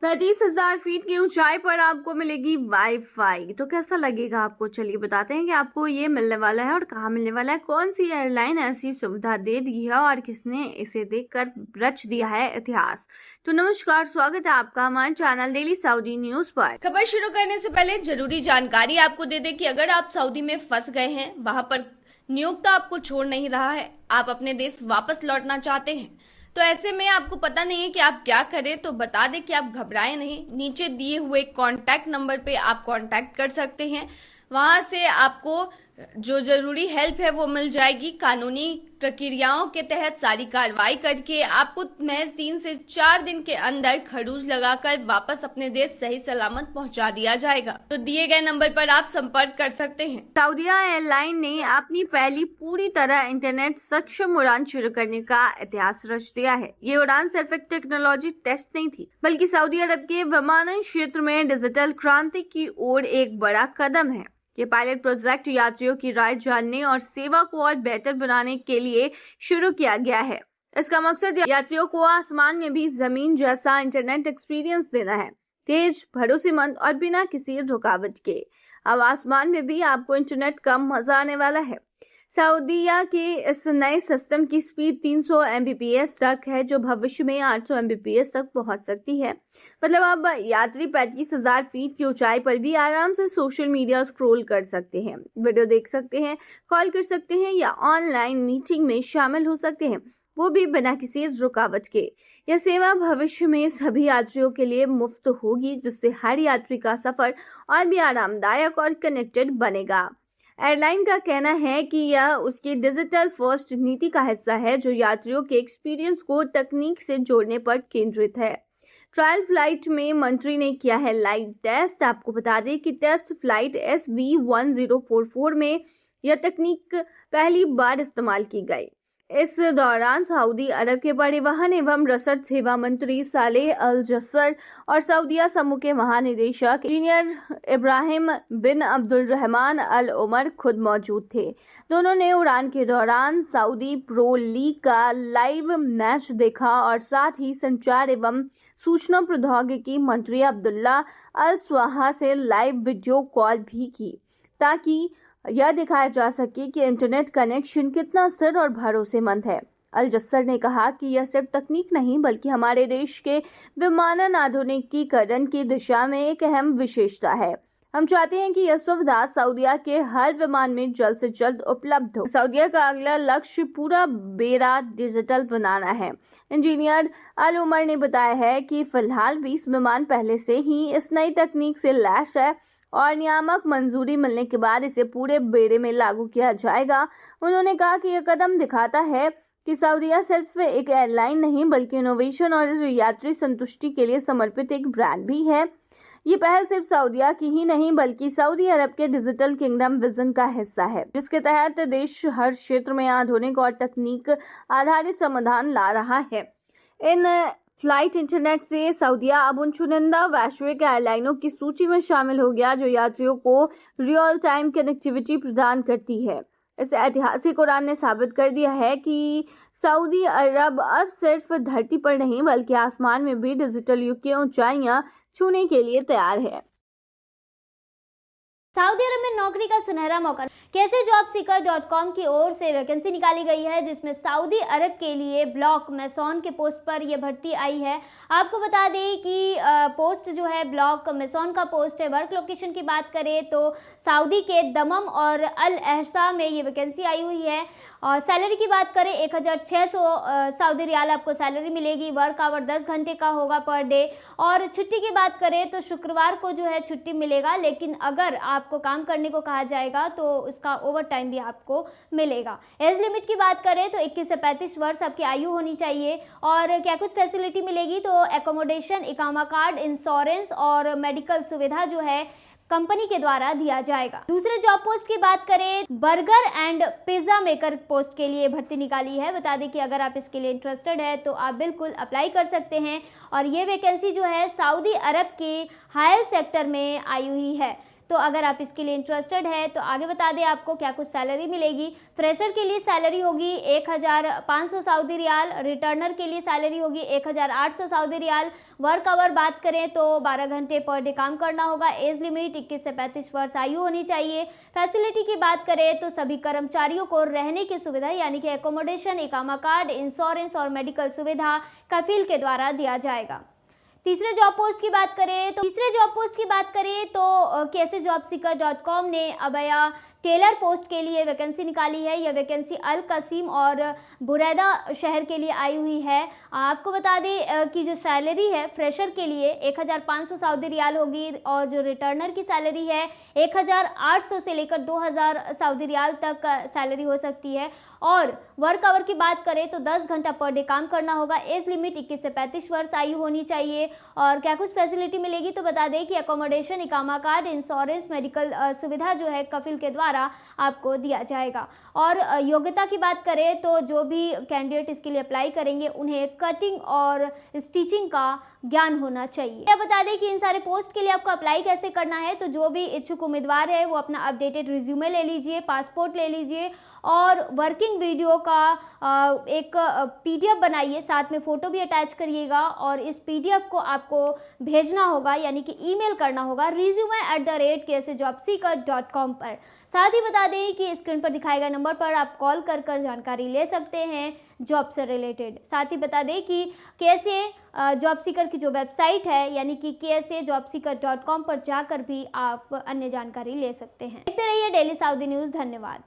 35,000 feet की ऊंचाई पर आपको मिलेगी वाईफाई। तो कैसा लगेगा आपको, चलिए बताते हैं कि आपको ये मिलने वाला है और कहाँ मिलने वाला है, कौन सी एयरलाइन ऐसी सुविधा दे रही है और किसने इसे देखकर रच दिया है इतिहास। तो नमस्कार, स्वागत है आपका हमारे चैनल डेली सऊदी न्यूज पर। खबर शुरू करने से पहले जरूरी जानकारी आपको दे दें कि अगर आप सऊदी में फंस गए हैं, वहां पर नियोक्ता आपको छोड़ नहीं रहा है, आप अपने देश वापस लौटना चाहते हैं, तो ऐसे में आपको पता नहीं है कि आप क्या करें, तो बता दें कि आप घबराएं नहीं। नीचे दिए हुए कांटेक्ट नंबर पे आप कांटेक्ट कर सकते हैं। वहां से आपको जो जरूरी हेल्प है वो मिल जाएगी। कानूनी प्रक्रियाओं के तहत सारी कार्रवाई करके आपको महज 3 से 4 दिन के अंदर खरूज लगाकर वापस अपने देश सही सलामत पहुंचा दिया जाएगा। तो दिए गए नंबर पर आप संपर्क कर सकते हैं। सऊदिया एयरलाइन ने अपनी पहली पूरी तरह इंटरनेट सक्षम उड़ान शुरू करने का इतिहास रच दिया है। ये उड़ान सिर्फ एक टेक्नोलॉजी टेस्ट नहीं थी, बल्कि सऊदी अरब के विमानन क्षेत्र में डिजिटल क्रांति की ओर एक बड़ा कदम है। ये पायलट प्रोजेक्ट यात्रियों की राय जानने और सेवा को और बेहतर बनाने के लिए शुरू किया गया है। इसका मकसद यात्रियों को आसमान में भी जमीन जैसा इंटरनेट एक्सपीरियंस देना है, तेज, भरोसेमंद और बिना किसी रुकावट के। अब आसमान में भी आपको इंटरनेट का मजा आने वाला है। सऊदीया के इस नए सिस्टम की स्पीड 300 Mbps तक है, जो भविष्य में 800 Mbps तक पहुंच सकती है। मतलब अब यात्री 35,000 फीट की ऊंचाई पर भी आराम से सोशल मीडिया स्क्रॉल कर सकते हैं, वीडियो देख सकते हैं, कॉल कर सकते हैं या ऑनलाइन मीटिंग में शामिल हो सकते हैं, वो भी बिना किसी रुकावट के। यह सेवा भविष्य में सभी यात्रियों के लिए मुफ्त होगी, जिससे हर यात्री का सफर और भी आरामदायक और कनेक्टेड बनेगा। एयरलाइन का कहना है कि यह उसकी डिजिटल फर्स्ट नीति का हिस्सा है, जो यात्रियों के एक्सपीरियंस को तकनीक से जोड़ने पर केंद्रित है। ट्रायल फ्लाइट में मंत्री ने किया है लाइव टेस्ट। आपको बता दें कि टेस्ट फ्लाइट SV1044 में यह तकनीक पहली बार इस्तेमाल की गई। इस दौरान सऊदी अरब के परिवहन एवं रसद सेवा मंत्री सालेह अल जस्सर और सऊदीया समूह के महानिदेशक इंजीनियर इब्राहिम बिन अब्दुल रहमान अल उमर खुद मौजूद थे। दोनों ने उड़ान के दौरान सऊदी प्रो लीग का लाइव मैच देखा और साथ ही संचार एवं सूचना प्रौद्योगिकी मंत्री अब्दुल्ला अल स्वाहा से लाइव वीडियो कॉल भी की, ताकि यह दिखाया जा सके कि इंटरनेट कनेक्शन कितना स्थिर और भरोसेमंद है। अल जस्सर ने कहा कि यह सिर्फ तकनीक नहीं, बल्कि हमारे देश के विमानन आधुनिकीकरण की दिशा में एक अहम विशेषता है। हम चाहते हैं कि यह सुविधा सऊदीया के हर विमान में जल्द से जल्द उपलब्ध हो। सऊदीया का अगला लक्ष्य पूरा बेड़ा डिजिटल बनाना है। इंजीनियर अल उमर ने बताया है कि फिलहाल 20 विमान पहले से ही इस नई तकनीक से लैस है और नियामक मंजूरी मिलने के बाद इसे पूरे बेड़े में लागू किया जाएगा। उन्होंने कहा कि यह कदम दिखाता है कि सऊदीया सिर्फ एक एयरलाइन नहीं, बल्कि इनोवेशन और यात्री संतुष्टि के लिए समर्पित एक ब्रांड भी है। ये पहल सिर्फ सऊदीया की ही नहीं, बल्कि सऊदी अरब के डिजिटल किंगडम विजन का हिस्सा है, जिसके तहत देश हर क्षेत्र में आधुनिक और तकनीक आधारित समाधान ला रहा है। इन फ्लाइट इंटरनेट से सऊदीया अब उन चुनिंदा वैश्विक एयरलाइनों की सूची में शामिल हो गया जो यात्रियों को रियल टाइम कनेक्टिविटी प्रदान करती है। इस ऐतिहासिक उड़ान ने साबित कर दिया है कि सऊदी अरब अब सिर्फ धरती पर नहीं, बल्कि आसमान में भी डिजिटल युग की ऊंचाइयां छूने के लिए तैयार है। सऊदी अरब में नौकरी का सुनहरा मौका। कैसे jobseeker.com की ओर से वैकेंसी निकाली गई है, जिसमें सऊदी अरब के लिए ब्लॉक मैसोन के पोस्ट पर यह भर्ती आई है। आपको बता दें कि पोस्ट जो है ब्लॉक मैसोन का पोस्ट है। वर्क लोकेशन की बात करें तो सऊदी के दमम और अल अहसा में ये वैकेंसी आई हुई है। और सैलरी की बात करें 1600 सऊदी रियाल आपको सैलरी मिलेगी। वर्क आवर 10 घंटे का होगा पर डे। और छुट्टी की बात करें तो शुक्रवार को जो है छुट्टी मिलेगा, लेकिन अगर आपको काम करने को कहा जाएगा तो उसका ओवर टाइम भी आपको मिलेगा। एज लिमिट की बात करें तो 21 से 35 वर्ष आपकी आयु होनी चाहिए। और क्या कुछ फैसिलिटी मिलेगी तो एकोमोडेशन, इकामा कार्ड, इंश्योरेंस और मेडिकल सुविधा जो है कंपनी के द्वारा दिया जाएगा। दूसरे जॉब पोस्ट की बात करें, burger and pizza maker post के लिए भर्ती निकाली है। बता दें कि अगर आप इसके लिए इंटरेस्टेड है तो आप बिल्कुल अप्लाई कर सकते हैं। और ये वैकेंसी जो है सऊदी अरब के हायल सेक्टर में आई हुई है। तो अगर आप इसके लिए इंटरेस्टेड है तो आगे बता दें आपको क्या कुछ सैलरी मिलेगी। फ्रेशर के लिए सैलरी होगी 1500 सऊदी रियाल, रिटर्नर के लिए सैलरी होगी 1800 सऊदी रियाल। वर्क आवर बात करें तो 12 घंटे पर डे काम करना होगा। एज लिमिट 21 से 35 वर्ष आयु होनी चाहिए। फैसिलिटी की बात करें तो सभी कर्मचारियों को रहने की सुविधा यानी कि एकोमोडेशन, इकामा कार्ड, इंश्योरेंस और मेडिकल सुविधा कफील के द्वारा दिया जाएगा। तीसरे जॉब पोस्ट की बात करें तो KSAJobSeeker.com ने अबया टेलर पोस्ट के लिए वैकेंसी निकाली है। यह वैकेंसी अल कसीम और बुरैदा शहर के लिए आई हुई है। आपको बता दें कि जो सैलरी है फ्रेशर के लिए 1500 सऊदी रियाल होगी और जो रिटर्नर की सैलरी है 1800 से लेकर 2000 सऊदी रियाल तक सैलरी हो सकती है। और वर्क आवर की बात करें तो 10 घंटा पर डे काम करना होगा। एज लिमिट 21 से 35 वर्ष आयु होनी चाहिए। और क्या कुछ फैसिलिटी मिलेगी तो बता दें कि एकोमोडेशन, इकामा कार्ड, इंश्योरेंस, मेडिकल सुविधा जो है कफील के द्वारा आपको दिया जाएगा। और योग्यता की बात करें तो जो भी कैंडिडेट इसके लिए अप्लाई करेंगे उन्हें कटिंग और स्टिचिंग का ज्ञान होना चाहिए। यह बता दें कि इन सारे पोस्ट के लिए आपको अप्लाई कैसे करना है। तो जो भी इच्छुक उम्मीदवार है वो अपना अपडेटेड रिज्यूमे ले लीजिए, पासपोर्ट ले लीजिए और वर्किंग वीडियो का एक PDF बनाइए, साथ में फ़ोटो भी अटैच करिएगा और इस PDF को आपको भेजना होगा यानी कि ईमेल करना होगा resume@KSAJobSeeker.com पर। साथ ही बता दें कि स्क्रीन पर दिखाए गए नंबर पर आप कॉल कर जानकारी ले सकते हैं जॉब से रिलेटेड। साथ ही बता दें कि KSA जॉब सीकर की जो वेबसाइट है यानी कि KSAJobSeeker.com पर जाकर भी आप अन्य जानकारी ले सकते हैं। देखते रहिए डेली सऊदी न्यूज़। धन्यवाद।